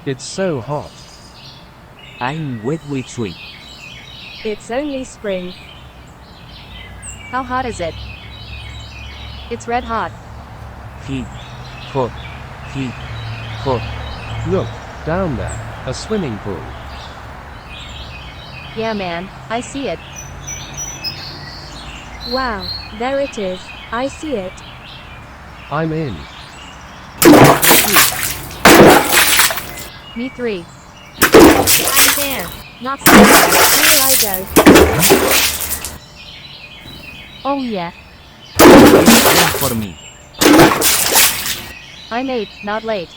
It's so hot. I'm wet with sweat. It's only spring. How hot is it? It's red hot. Heat. Hot. Heat. Hot. Look, down there, a swimming pool. Yeah, man, I see it. Wow, there it is. I see it. I'm in. Me three. I'm there. Not so. Here I go. Oh yeah. Wait for me. I'm 8, not late.